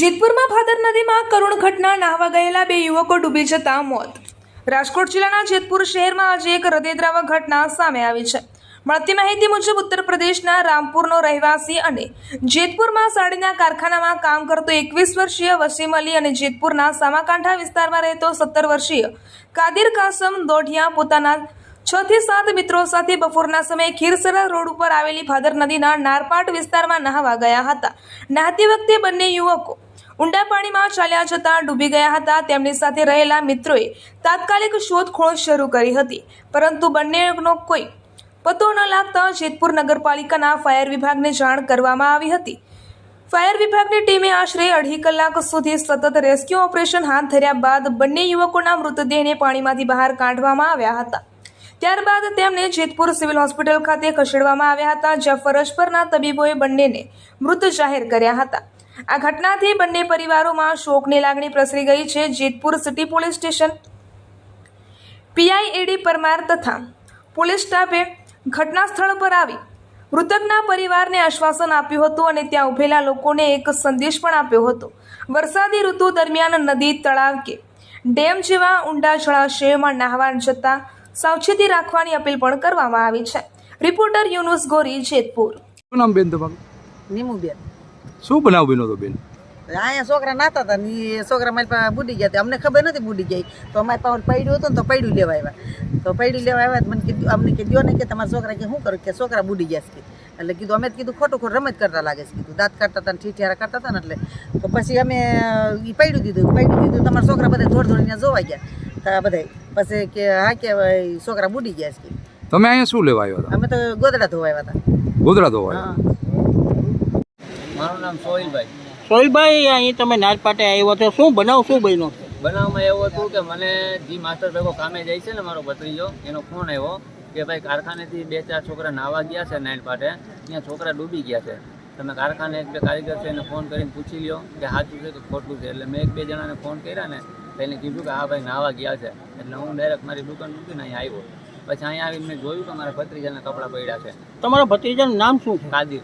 જેતપુરમાં ભાદર નદીમાં કરુણ ઘટના, નાહવા ગયેલા બે યુવકો ડૂબી જતા મોત। રાજકોટ જિલ્લાના જેતપુર શહેરમાં આજે એક હૃદયદ્રાવક ઘટના સામે આવી છે। મળતી માહિતી મુજબ ઉત્તર પ્રદેશના રામપુરનો રહેવાસી અને જેતપુરમાં સાડીના કારખાનામાં કામ કરતો 21 વર્ષીય વસીમ અલી અને જેતપુરના સામાકાંઠા વિસ્તારમાં રહેતો 17 વર્ષીય કાદિર કાસમ દોઢિયા પોતાના 6 થી 7 મિત્રો સાથે બપોરના સમયે ખીરસરા રોડ ઉપર આવેલી ભાદર નદીના નારપાટ વિસ્તારમાં નહાવા ગયા હતા। નહાતી વખતે બંને યુવકો ઊંડા પાણીમાં ચાલ્યા જતા ડૂબી ગયા હતા। તેમની સાથે રહેલા મિત્રોએ તાત્કાલિક શોધખોળ શરૂ કરી હતી, પરંતુ બંનેનો કોઈ પતો ન લાગતા જેતપુર નગરપાલિકાના ફાયર વિભાગને જાણ કરવામાં આવી હતી। ફાયર વિભાગની ટીમે આશરે 2.5 કલાક સુધી સતત રેસ્ક્યુ ઓપરેશન હાથ ધર્યા બાદ બંને યુવકોના મૃતદેહને પાણીમાંથી બહાર કાઢવામાં આવ્યા હતા। ત્યારબાદ તેમને જેતપુર સિવિલ હોસ્પિટલ ખાતે ખસેડવામાં આવ્યા હતા, જ્યાં ફરજ પરના તબીબોએ બંનેને મૃત જાહેર કર્યા હતા। આ ઘટનાથી બંને પરિવારોમાં શોકની લાગણી પ્રસરી ગઈ છે। Jetpur city police station PI Parmar તથા પોલીસ સ્ટાફે ઘટના સ્થળ પર આવી મૃતકના પરિવારને આશ્વાસન આપ્યું હતું અને ત્યાં ઉભેલા લોકોને એક સંદેશ પણ આપ્યો હતો। વરસાદી ઋતુ દરમિયાન નદી, તળાવ કે ડેમ જેવા ઊંડા જળાશયોમાં નહાવા જતા સાવચેતી રાખવાની અપીલ પણ કરવામાં આવી છે। રિપોર્ટર યુનુસ ગોરી, જેતપુર। શું નામ બેન તમારું? નીમુબેન। શું બનાવ બન્યો હતો બેન? અહીંયા છોકરા નાતા હતા ને એ છોકરા મારી પાસે બુડી ગયા હતા। અમને ખબર નથી બુડી ગઈ, તો અમારી પાસે પડ્યું હતું ને તો પડ્યું લેવા આવ્યા। તો પડ્યું લેવા આવ્યા મને કીધું, અમને કીધું ને કે તમારા છોકરા કે શું કરું, કે છોકરા બુડી ગયા છે। એટલે કીધું અમે કીધું ખોટું રમત કરતા લાગે છે, કીધું દાંત કાઢતા હતા ને ઠીઠિયારા કરતા હતા ને એટલે તો પછી અમે એ પડ્યું દીધું તમારા છોકરા બધા દોડીને જોવા ગયા બધા। પછી કે હા કે છોકરા બુડી ગયા છે। તમે અહીંયા શું લેવા આવ્યા હતા? અમે તો ગોદડા ધોવા આવ્યા હતા। ગોદડા ધોવા? મારું નામ સોહિલભાઈ। સોહિલભાઈ, અહીં તમે નારપાટે આવ્યો છો, શું બનાવ શું બન્યો? બનાવમાં એવું હતું કે મને જી માસ્ટર ભેગો કામે જાય છે ને મારો ભત્રીજો, એનો ફોન આવ્યો કે ભાઈ કારખાનેથી 2-4 છોકરા નાહવા ગયા છે નારપાટે, ત્યાં છોકરા ડૂબી ગયા છે, તમે કારખાને 1-2 કારીગર છે એને ફોન કરીને પૂછી લ્યો કે સાચું છે કે ખોટું છે। એટલે મેં 1-2 જણાને ફોન કર્યા ને તો એને કીધું કે હા ભાઈ નાહવા ગયા છે। એટલે હું ડાયરેક્ટ મારી દુકાન મૂકીને અહીંયા આવ્યો। પછી અહીંયા આવીને મેં જોયું કે મારા ભત્રીજાના કપડાં પડ્યા છે। તમારા ભત્રીજાનું નામ શું છે? કાદિર,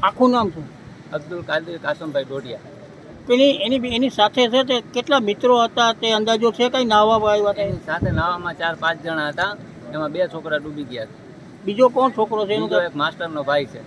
આખું નામ શું? અબ્દુલ કાદિર કાસમભાઈ દોઢિયા। એની સાથે છે તે કેટલા મિત્રો હતા તે અંદાજો છે? કઈ નાહવા આવ્યા હતા? એની સાથે નાવામાં 4-5 જણા હતા, એમાં 2 છોકરા ડૂબી ગયા છે। બીજો કોણ છોકરો છે? બીજો એક માસ્ટરનો ભાઈ છે।